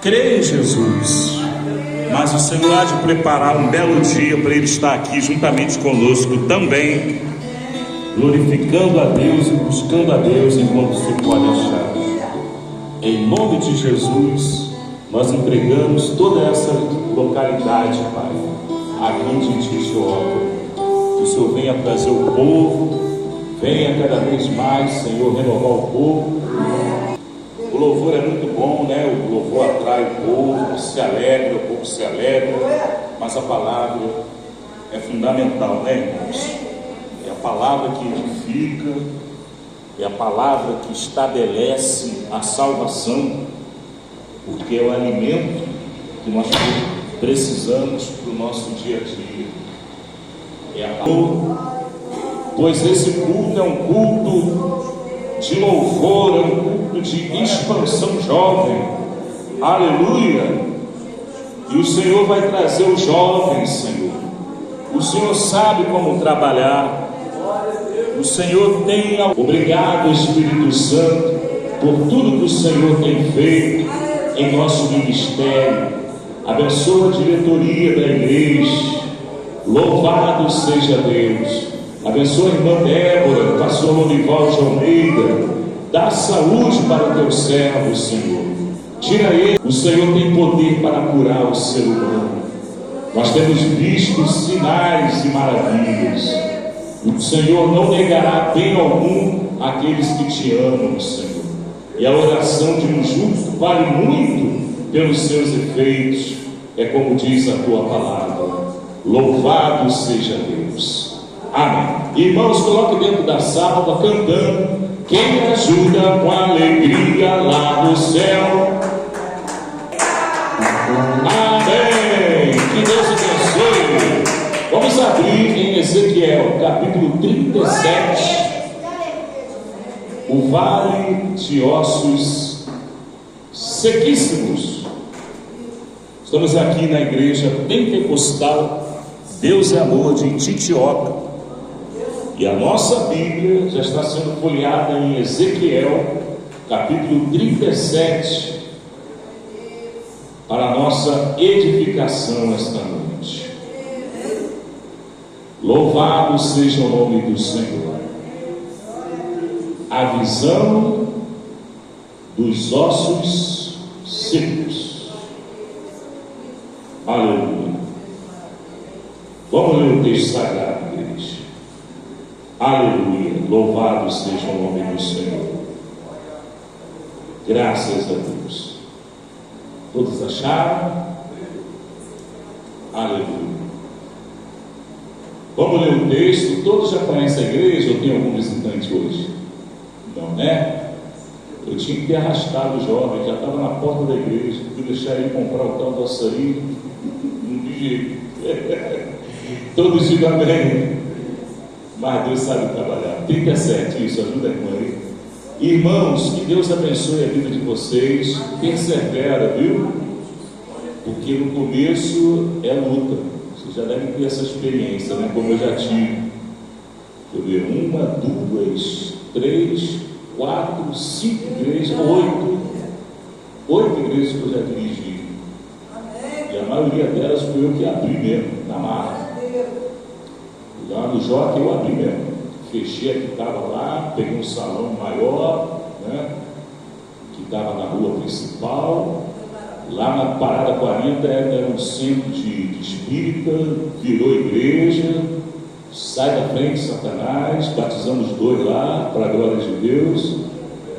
crê em Jesus, mas o Senhor há de preparar um belo dia para Ele estar aqui juntamente conosco também, glorificando a Deus e buscando a Deus enquanto se pode achar. Em nome de Jesus, nós entregamos toda essa localidade, Pai, aqui de Titioca. Que o Senhor venha trazer o povo, venha cada vez mais, Senhor, renovar o povo. O louvor é muito bom, né? O louvor atrai o povo se alegra, mas a palavra é fundamental, né, irmãos? É a palavra que edifica, é a palavra que estabelece a salvação, porque é o alimento que nós precisamos para o nosso dia a dia. É a palavra, pois esse culto é um culto de louvor, é um culto de expansão jovem, aleluia. E o Senhor vai trazer os jovens, Senhor. O Senhor sabe como trabalhar. O Senhor tem. Obrigado, Espírito Santo, por tudo que o Senhor tem feito em nosso ministério. Abençoa a diretoria da igreja. Louvado seja Deus. Abençoa a irmã Débora, pastor Lonival de Almeida. Dá saúde para o teu servo, Senhor. Tira ele. O Senhor tem poder para curar o ser humano. Nós temos visto sinais e maravilhas. O Senhor não negará bem algum àqueles que te amam, Senhor. E a oração de um justo vale muito pelos seus efeitos. É como diz a tua palavra. Louvado seja Deus. Amém. Irmãos, coloque dentro da salva cantando: quem me ajuda com alegria lá no céu. Amém. Que Deus abençoe. Vamos abrir em Ezequiel, capítulo 37. O vale de ossos sequíssimos. Estamos aqui na igreja pentecostal Deus é Amor de Titioca. E a nossa Bíblia já está sendo folheada em Ezequiel, capítulo 37, para a nossa edificação esta noite. Louvado seja o nome do Senhor. A visão dos ossos secos. Aleluia. Vamos ler o texto sagrado, igreja. Aleluia. Louvado seja o nome do Senhor. Graças a Deus. Todos acharam? Aleluia. Vamos ler o texto. Todos já conhecem a igreja ou tem algum visitante hoje? Não, né? Eu tinha que ter arrastado o jovem, já estava na porta da igreja, fui deixar ele comprar o tal do açaí, não vi jeito. Todos digam amém. Mas Deus sabe trabalhar. 37, isso, ajuda a irmã aí. Irmãos, que Deus abençoe a vida de vocês. Persevera, viu? Porque no começo é luta. Vocês já devem ter essa experiência, né? Como eu já tive. Deixa eu ver, 1, 2, 3, 4, 5 igrejas, 8 igrejas que eu já dirigi. E a maioria delas foi eu que abri mesmo, na marra. Lá no Joca eu abri mesmo. Fechei a que estava lá, peguei um salão maior, né, que estava na rua principal. Lá na Parada 40 era um centro de espírita, virou igreja. Sai da frente, Satanás. Batizamos 2 lá, para a glória de Deus.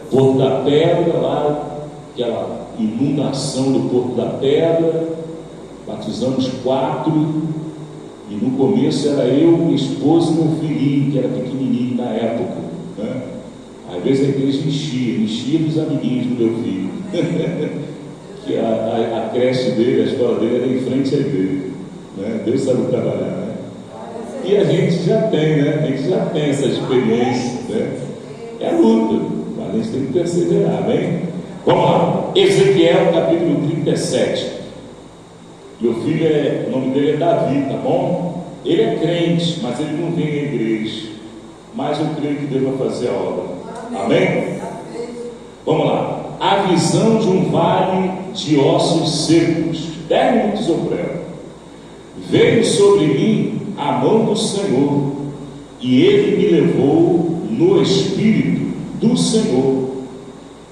Porto da Pedra, lá, aquela inundação do Porto da Pedra. Batizamos 4. E no começo era eu, minha esposa e meu filhinho, que era pequenininho na época, né? Às vezes a igreja enchia dos amiguinhos do meu filho. Que a creche dele, a escola dele era em frente à igreja, né? Deus sabe trabalhar, né? E a gente já tem, né? A gente já tem essa experiência, né? É luta, mas a gente tem que perseverar, amém? Vamos lá, Ezequiel capítulo 37. Meu filho, o nome dele é Davi, tá bom? Ele é crente, mas ele não vem à igreja. Mas eu creio que Deus vai fazer a obra. Amém? Vamos lá. a visão de um vale de ossos secos. 10 minutos eu prego. Veio sobre mim a mão do Senhor, e Ele me levou no Espírito do Senhor.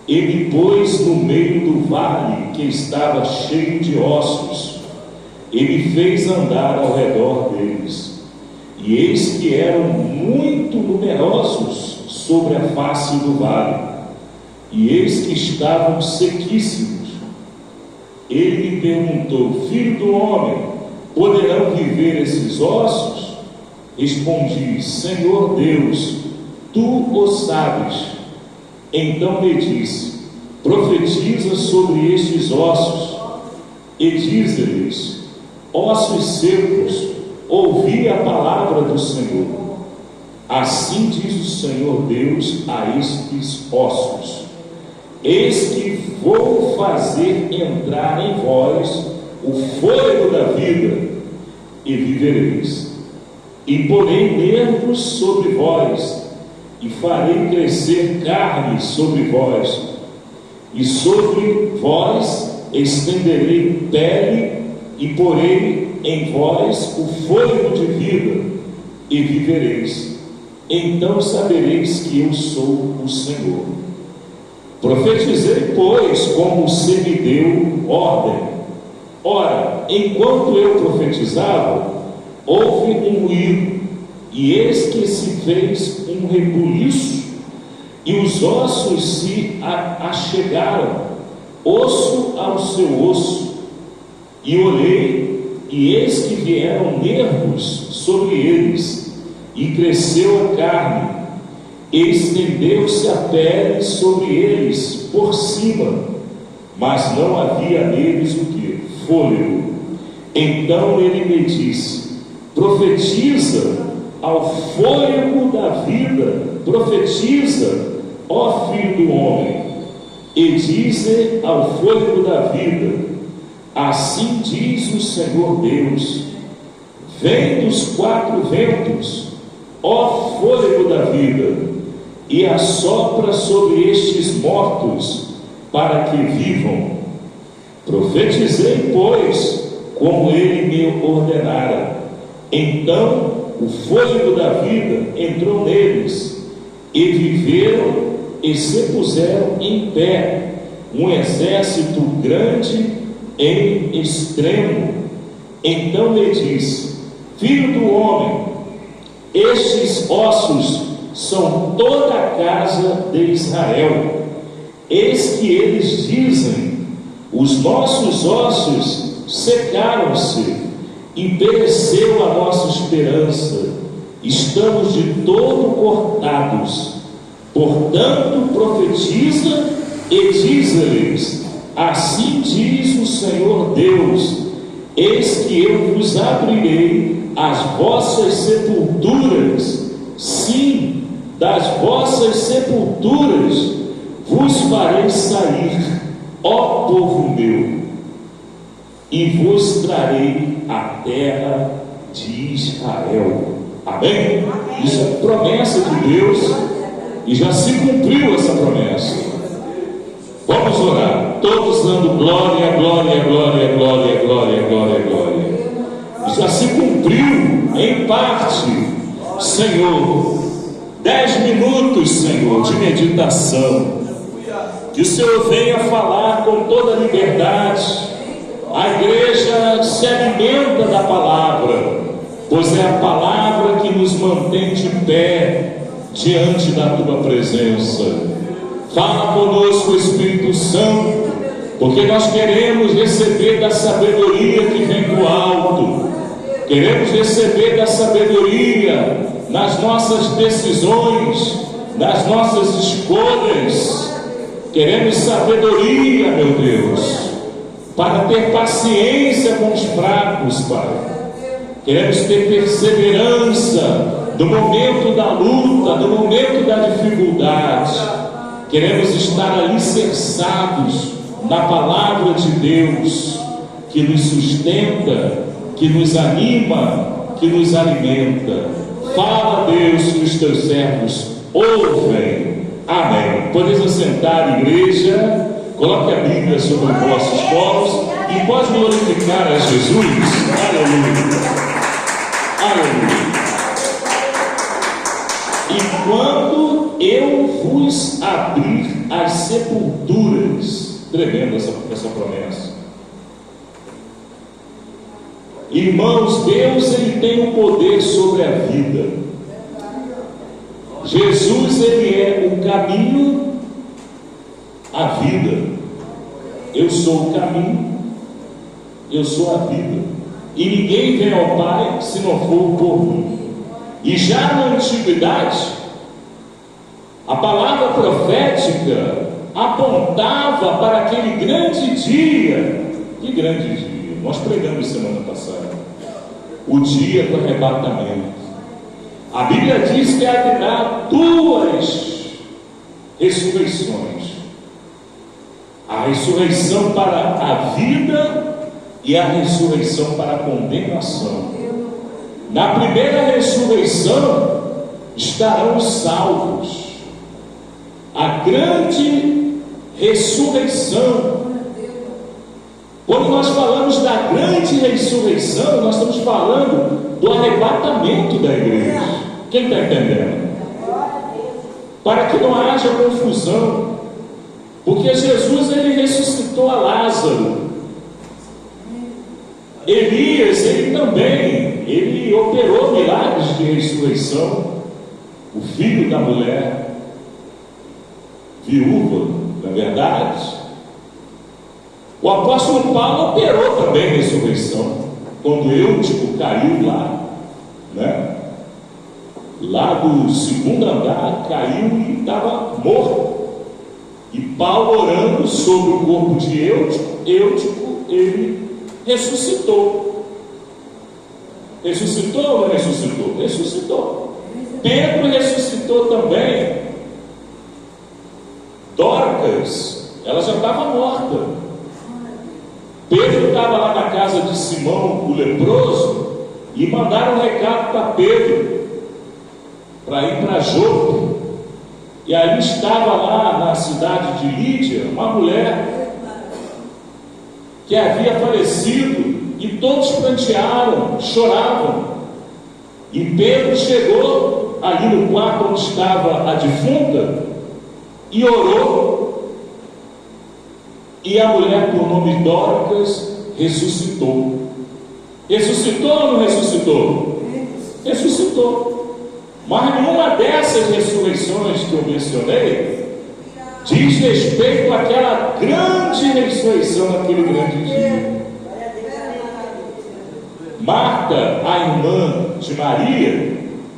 Ele pôs no meio do vale que estava cheio de ossos. Ele fez andar ao redor deles, e eis que eram muito numerosos sobre a face do vale, e eis que estavam sequíssimos. Ele me perguntou: filho do homem, poderão viver esses ossos? Respondi: Senhor Deus, tu o sabes. Então me disse: profetiza sobre estes ossos, e dize-lhes: ossos secos, ouvi a palavra do Senhor. Assim diz o Senhor Deus a estes ossos: eis que vou fazer entrar em vós o fôlego da vida, e vivereis. E porei nervos sobre vós, e farei crescer carne sobre vós, e sobre vós estenderei pele, e porei em vós o fôlego de vida, e vivereis. Então sabereis que eu sou o Senhor. Profetizei, pois, como se me deu ordem. Ora, enquanto eu profetizava, houve um ruído, e eis que se fez um rebuliço, e os ossos se achegaram, osso ao seu osso. E olhei, e eis que vieram nervos sobre eles, e cresceu a carne, e estendeu-se a pele sobre eles por cima, mas não havia neles o que? Fôlego. Então ele me disse: profetiza ao fôlego da vida, profetiza, ó filho do homem, e dize ao fôlego da vida: assim diz o Senhor Deus: vem dos 4 ventos, ó fôlego da vida, e assopra sobre estes mortos, para que vivam. Profetizei, pois, como ele me ordenara. Então o fôlego da vida entrou neles, e viveram, e se puseram em pé, um exército grande em extremo. Então me disse: filho do homem, estes ossos são toda a casa de Israel. Eis que eles dizem: os nossos ossos secaram-se, e pereceu a nossa esperança, estamos de todo cortados. Portanto profetiza e diz-lhes: assim diz o Senhor Deus: eis que eu vos abrirei as vossas sepulturas, sim, das vossas sepulturas vos farei sair, ó povo meu, e vos trarei a terra de Israel. Amém? Isso é promessa de Deus, e já se cumpriu essa promessa. Vamos orar, todos dando glória, glória, glória, glória, glória, glória, glória. Já se cumpriu em parte, Senhor. 10 minutos, Senhor, de meditação. Que o Senhor venha falar com toda liberdade. A igreja se alimenta da palavra, pois é a palavra que nos mantém de pé diante da tua presença. Fala conosco, Espírito Santo, porque nós queremos receber da sabedoria que vem do alto. Queremos receber da sabedoria nas nossas decisões, nas nossas escolhas. Queremos sabedoria, meu Deus, para ter paciência com os fracos, Pai. Queremos ter perseverança no momento da luta, no momento da dificuldade. Queremos estar alicerçados na palavra de Deus, que nos sustenta, que nos anima, que nos alimenta. Fala, Deus, que os teus servos ouvem. Amém. Podeis assentar, igreja. Coloque a Bíblia sobre os vossos polos e pode glorificar a Jesus. Aleluia. Aleluia. E quando eu vos abrir as sepulturas, tremenda essa promessa. Irmãos, Deus ele tem um poder sobre a vida. Jesus ele é o caminho, a vida. Eu sou o caminho, eu sou a vida. E ninguém vem ao Pai se não for por mim. E já na antiguidade, a palavra profética apontava para aquele grande dia. Que grande dia? Nós pregamos semana passada. O dia do arrebatamento. A Bíblia diz que haverá duas ressurreições. A ressurreição para a vida e a ressurreição para a condenação. Na primeira ressurreição estarão os salvos. A grande ressurreição. Quando nós falamos da grande ressurreição, nós estamos falando do arrebatamento da igreja. Quem está entendendo? Para que não haja confusão. Porque Jesus ele ressuscitou a Lázaro. Elias ele também, ele operou milagres de ressurreição. O filho da mulher viúva, na verdade. O apóstolo Paulo operou também ressurreição. Quando Eutico caiu lá, né? Lá do segundo andar, caiu e estava morto. E Paulo orando sobre o corpo de Eutico, ele ressuscitou. Ressuscitou ou não ressuscitou? Ressuscitou. Pedro ressuscitou também. Dorcas, ela já estava morta. Pedro estava lá na casa de Simão, o leproso, e mandaram um recado para Pedro, para ir para Jope. E aí estava lá na cidade de Lídia, uma mulher que havia falecido, e todos prantearam, choravam. E Pedro chegou ali no quarto onde estava a defunta, e orou, e a mulher, por nome Dorcas, ressuscitou. Ressuscitou ou não ressuscitou? Ressuscitou. Mas nenhuma dessas ressurreições que eu mencionei diz respeito àquela grande ressurreição naquele grande dia. Marta, a irmã de Maria,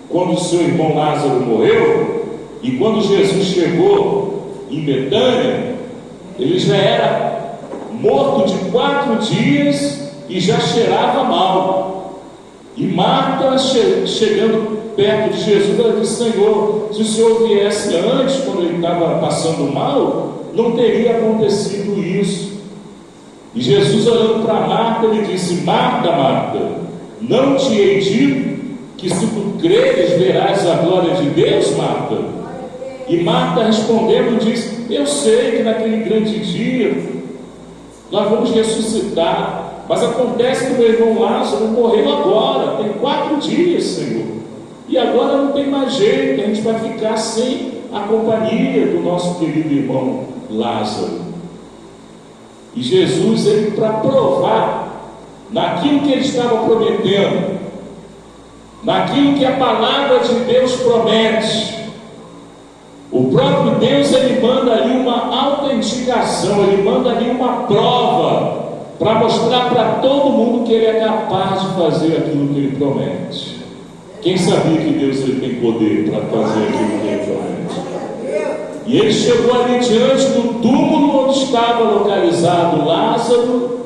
quando seu irmão Lázaro morreu, e quando Jesus chegou em Betânia, ele já era morto de 4 dias e já cheirava mal. E Marta, chegando perto de Jesus, ela disse: Senhor, se o Senhor viesse antes, quando ele estava passando mal, não teria acontecido isso. E Jesus, olhando para Marta, ele disse: Marta, Marta, não te hei dito que se tu creres verás a glória de Deus, Marta? E Marta respondendo disse: eu sei que naquele grande dia nós vamos ressuscitar, mas acontece que o meu irmão Lázaro morreu agora, tem 4 dias, Senhor, e agora não tem mais jeito, a gente vai ficar sem a companhia do nosso querido irmão Lázaro. E Jesus, ele, para provar naquilo que ele estava prometendo, naquilo que a palavra de Deus promete, o próprio Deus, ele manda ali uma autenticação, ele manda ali uma prova, para mostrar para todo mundo que ele é capaz de fazer aquilo que ele promete. Quem sabia que Deus, ele tem poder para fazer aquilo que ele promete? E ele chegou ali diante do túmulo onde estava localizado Lázaro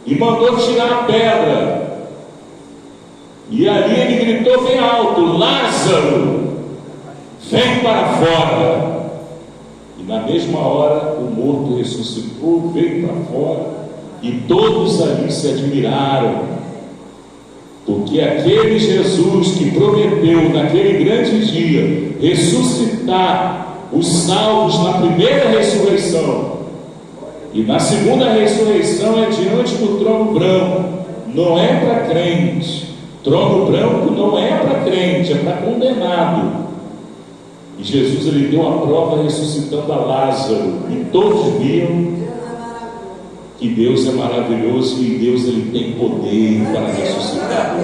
e mandou tirar a pedra. E ali ele gritou bem alto: Lázaro, vem para fora. E na mesma hora o morto ressuscitou, veio para fora, e todos ali se admiraram, porque aquele Jesus que prometeu naquele grande dia ressuscitar os salvos na primeira ressurreição, E na segunda ressurreição é diante do trono branco. Não é para crente. Trono branco não é para crente, é para condenado. E Jesus, ele deu a prova ressuscitando a Lázaro. E todos viam que Deus é maravilhoso e Deus, ele tem poder para ressuscitar.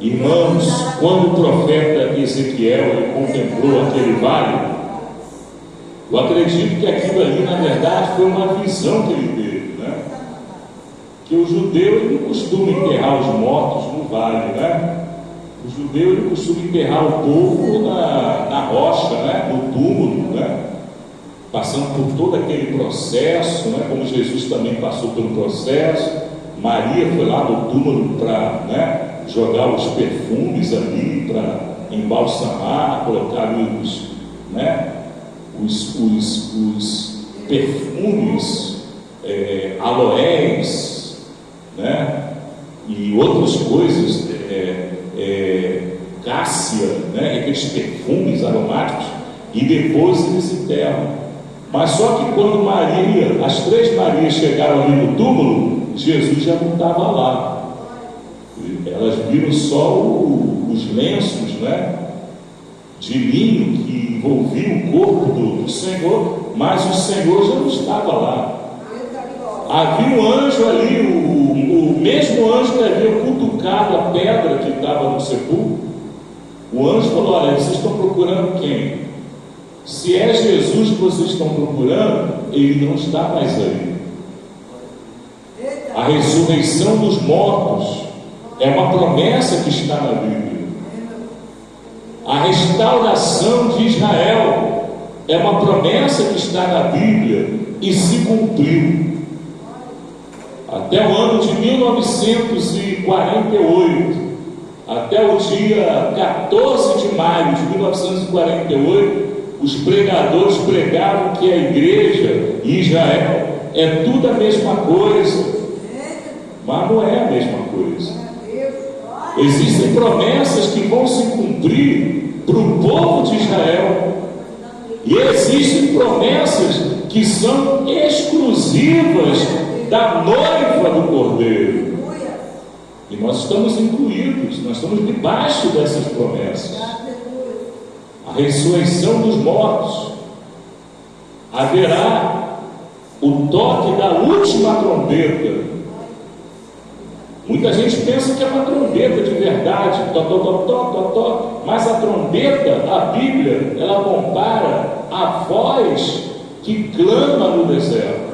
Irmãos, quando o profeta Ezequiel ele contemplou aquele vale, eu acredito que aquilo ali, na verdade, foi uma visão que ele teve, né? Que o judeu ele não costuma enterrar os mortos no vale, né? O judeu ele costuma enterrar o povo na rocha, né? No túmulo, né? Passando por todo aquele processo, né? Como Jesus também passou pelo processo. Maria foi lá no túmulo para, né, jogar os perfumes ali, para embalsamar, colocar ali os perfumes, aloés, né, e outras coisas, cássia, né, aqueles perfumes aromáticos, e depois eles enterram. Mas só que quando as 3 Marias chegaram ali no túmulo, Jesus já não estava lá. Elas viram só os lenços, né, de linho que envolviam o corpo do Senhor, mas o Senhor já não estava lá. Havia um anjo ali, o mesmo anjo que havia cutucado a pedra que estava no sepulcro. O anjo falou: olha, vocês estão procurando quem? Se é Jesus que vocês estão procurando, ele não está mais aí. A ressurreição dos mortos é uma promessa que está na Bíblia. A restauração de Israel é uma promessa que está na Bíblia e se cumpriu. Até o ano de 1948, até o dia 14 de maio de 1948, os pregadores pregavam que a igreja e Israel é tudo a mesma coisa, mas não é a mesma coisa. Existem promessas que vão se cumprir para o povo de Israel, e existem promessas que são exclusivas da noiva do Cordeiro, e nós estamos incluídos, nós estamos debaixo dessas promessas. A ressurreição dos mortos, haverá o toque da última trombeta. Muita gente pensa que é uma trombeta de verdade, tó, tó, tó, tó, tó, tó. Mas a trombeta, a Bíblia, ela compara a voz que clama no deserto.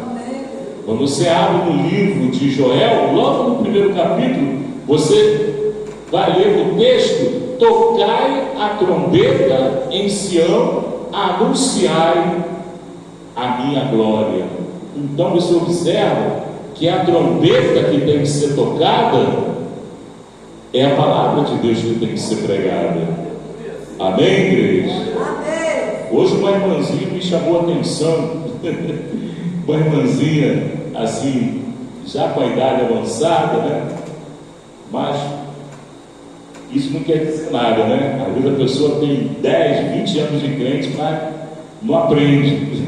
Quando você abre no livro de Joel, logo no primeiro capítulo, você vai ler o texto: tocai a trombeta em Sião, anunciai a minha glória. Então você observa que a trombeta que tem que ser tocada é a palavra de Deus que tem que ser pregada. Amém, igreja? Amém. Hoje uma irmãzinha me chamou a atenção. Uma irmãzinha assim, já com a idade avançada, né? Mas isso não quer dizer nada, né? Às vezes a pessoa tem 10, 20 anos de crente, mas não aprende.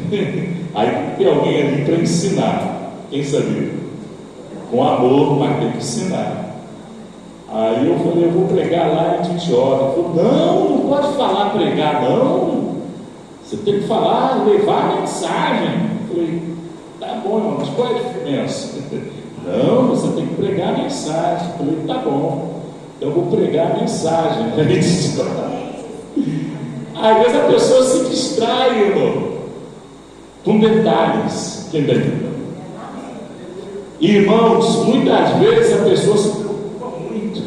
Aí tem alguém ali para ensinar. Quem sabia? Com amor, mas tem que ensinar. Aí eu falei: eu vou pregar lá em Titiota. Ele falou: não pode falar pregar, não. Você tem que falar, levar a mensagem. Eu falei: tá bom, irmão, mas qual é a diferença? Não, você tem que pregar a mensagem. Eu falei: tá bom, eu vou pregar a mensagem. Às vezes a pessoa se distrai, irmão, com detalhes. Quem está entendendo? Irmãos, muitas vezes a pessoa se preocupa muito.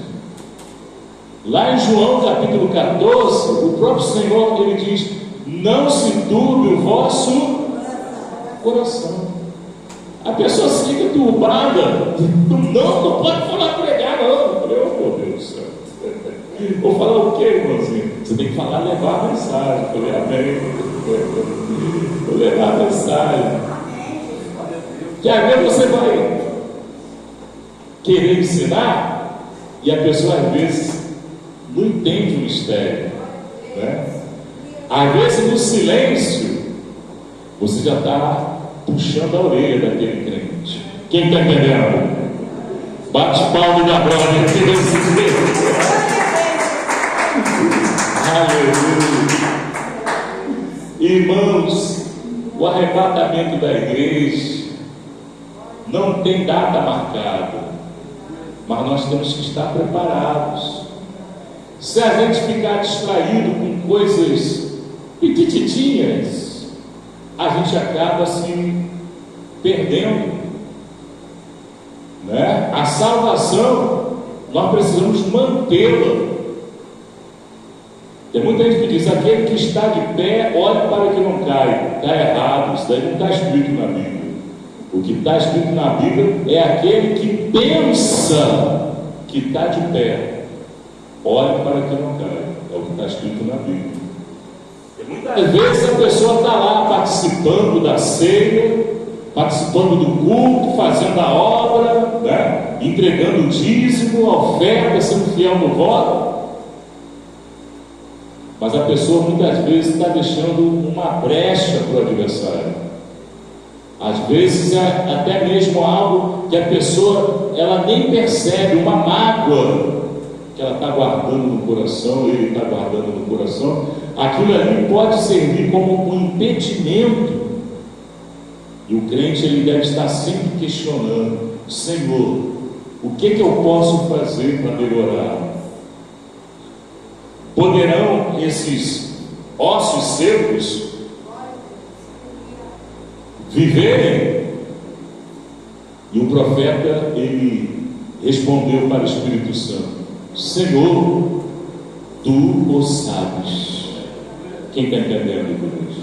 Lá em João capítulo 14, o próprio Senhor, ele diz: não se turbe o vosso coração. A pessoa se fica turbada. Não pode falar pregar, não. Eu falei: oh, meu Deus do céu. Vou falar o quê, irmãozinho? Você tem que falar, levar a mensagem. Eu falei: amém. Vou levar a mensagem. Que às vezes você vai querer ensinar e a pessoa às vezes não entende o mistério, né? Às vezes no silêncio você já está puxando a orelha daquele crente. Quem está entendendo? Bate palma da glória de Deus. Aleluia. Irmãos, o arrebatamento da igreja não tem data marcada, mas nós temos que estar preparados. Se a gente ficar distraído com coisas petititinhas, a gente acaba se perdendo, né? A salvação, nós precisamos mantê-la. Tem muita gente que diz: aquele que está de pé, olhe para que não caia. Está errado, isso daí não está escrito na Bíblia. O que está escrito na Bíblia é aquele que pensa que está de pé, olhe para que não caia. É o que está escrito na Bíblia. E muitas vezes a pessoa está lá participando da ceia, participando do culto, fazendo a obra, né? Entregando o dízimo, a oferta, sendo fiel no voto. Mas a pessoa muitas vezes está deixando uma brecha para o adversário. Às vezes é até mesmo algo que a pessoa ela nem percebe, uma mágoa que ela está guardando no coração, ele está guardando no coração. Aquilo ali pode servir como um impedimento. E o crente ele deve estar sempre questionando: Senhor, o que eu posso fazer para melhorar? Poderão esses ossos secos viverem? E o profeta ele respondeu para o Espírito Santo: Senhor, tu o sabes. Quem está entendendo, igreja?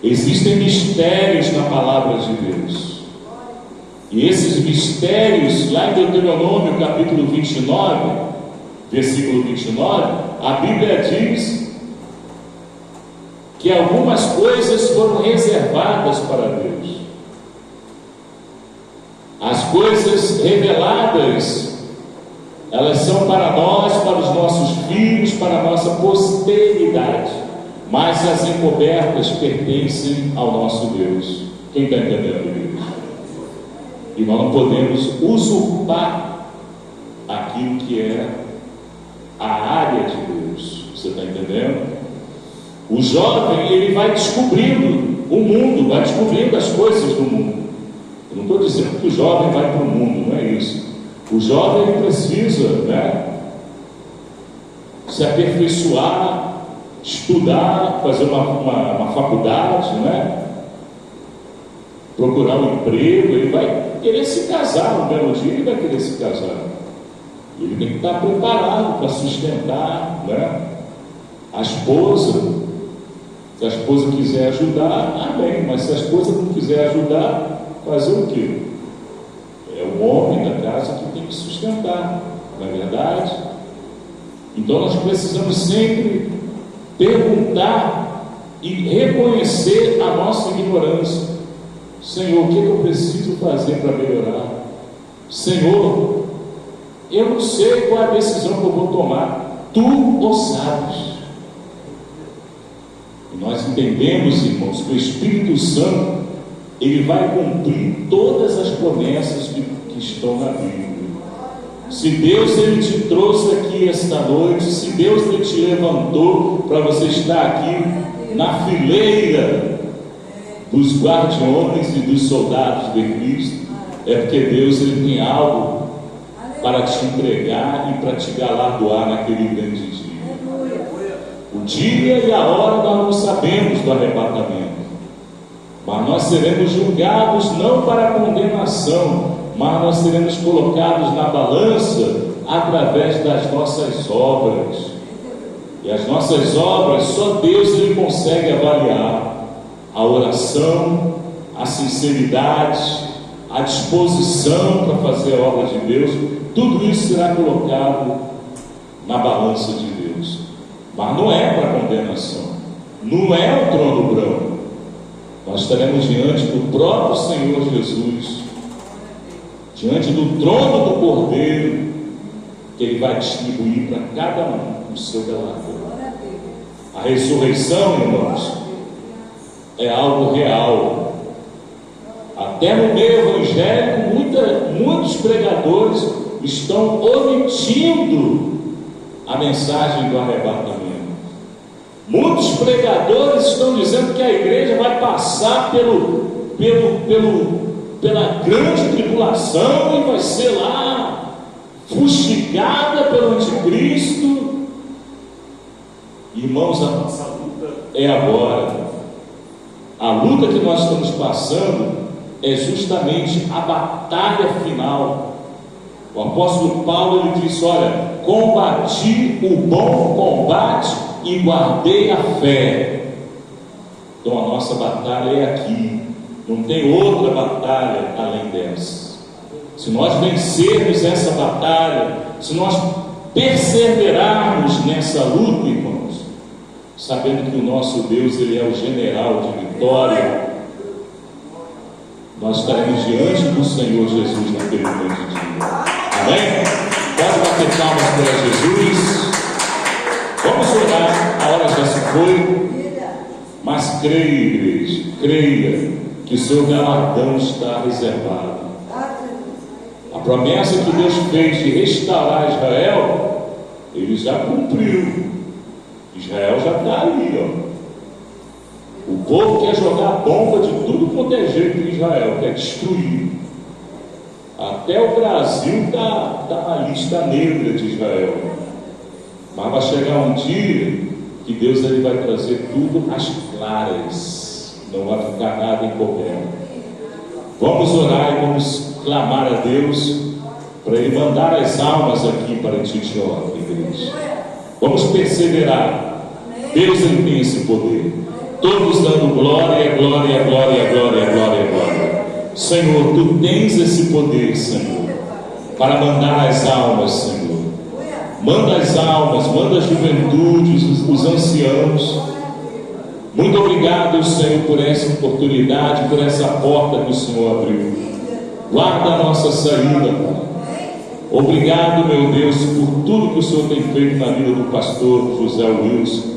Existem mistérios na palavra de Deus, e esses mistérios, lá em Deuteronômio capítulo 29, versículo 29, a Bíblia diz que algumas coisas foram reservadas para Deus. As coisas reveladas, elas são para nós, para os nossos filhos, para a nossa posteridade, mas as encobertas pertencem ao nosso Deus. Quem está entendendo, igreja? E nós não podemos usurpar aquilo que é a área de Deus. Você está entendendo? O jovem ele vai descobrindo o mundo, vai descobrindo as coisas do mundo. Eu não estou dizendo que o jovem vai para o mundo, não é isso. O jovem ele precisa, né, se aperfeiçoar, estudar, fazer uma faculdade, né, procurar um emprego. Ele vai querer se casar, um belo dia ele vai querer se casar. Ele tem que estar preparado para sustentar, né, a esposa. Se a esposa quiser ajudar, amém. Mas se a esposa não quiser ajudar, fazer o quê? É o homem da casa que tem que sustentar, não é verdade? Então nós precisamos sempre perguntar e reconhecer a nossa ignorância. Senhor, o que eu preciso fazer para melhorar? Senhor, eu não sei qual é a decisão que eu vou tomar. Tu o sabes. E nós entendemos, irmãos, que o Espírito Santo ele vai cumprir todas as promessas que estão na Bíblia. Se Deus ele te trouxe aqui esta noite, se Deus ele te levantou para você estar aqui na fileira dos guardiões e dos soldados de Cristo, é porque Deus ele tem algo para te entregar e para te galardoar naquele grande dia. O dia e a hora nós não sabemos do arrebatamento, mas nós seremos julgados não para condenação, mas nós seremos colocados na balança através das nossas obras. E as nossas obras, só Deus ele consegue avaliar. A oração, a sinceridade, a disposição para fazer a obra de Deus, tudo isso será colocado na balança de Deus. Mas não é para condenação, não é o trono branco. Nós estaremos diante do próprio Senhor Jesus, diante do trono do Cordeiro, que Ele vai distribuir para cada um o seu galardão. A ressurreição, irmãos, é algo real. Até no meio evangélico, muitos pregadores estão omitindo a mensagem do arrebatamento. Muitos pregadores estão dizendo que a igreja vai passar pela grande tribulação e vai ser lá fustigada pelo anticristo. Irmãos, a nossa luta é agora. A luta que nós estamos passando é justamente a batalha final. O apóstolo Paulo, ele disse: olha, combati o bom combate e guardei a fé. Então a nossa batalha é aqui, não tem outra batalha além dessa. Se nós vencermos essa batalha, se nós perseverarmos nessa luta, irmãos, sabendo que o nosso Deus, ele é o general de vitória, nós estaremos diante do Senhor Jesus naquele grande dia. Amém? Pode bater palmas para Jesus. Vamos orar, a hora já se foi. Mas creia, igreja, creia que o seu galardão está reservado. A promessa que Deus fez de restaurar Israel, ele já cumpriu. Israel já está ali, ó. O povo quer jogar bomba de tudo quanto é jeito em Israel, quer destruir. Até o Brasil está na lista negra de Israel. Mas vai chegar um dia que Deus, ele vai trazer tudo às claras, não vai ficar nada encoberto. Vamos orar e vamos clamar a Deus para Ele mandar as almas aqui para Titió, igreja. Vamos perseverar. Deus, ele tem esse poder. Todos dando glória, glória, glória, glória, glória, glória. Senhor, tu tens esse poder, Senhor, para mandar as almas, Senhor. Manda as almas, manda a juventude, os anciãos. Muito obrigado, Senhor, por essa oportunidade, por essa porta que o Senhor abriu. Guarda a nossa saída, Pai. Obrigado, meu Deus, por tudo que o Senhor tem feito na vida do pastor José Wilson.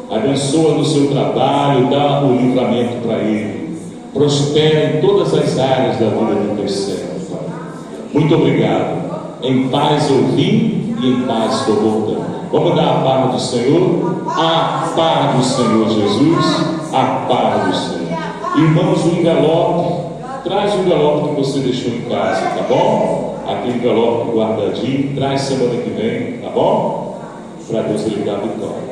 Abençoa no seu trabalho, dá o livramento para ele. Prospera em todas as áreas da vida do teu servo, Pai. Muito obrigado. Em paz eu vim e em paz estou voltando. Vamos dar a paz do Senhor? A paz do Senhor Jesus. A paz do Senhor. Irmãos, o envelope, traz o envelope que você deixou em casa, tá bom? Aquele envelope guardadinho, traz semana que vem, tá bom? Para Deus lhe dar a vitória.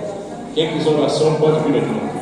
Quem quiser oração pode vir aqui.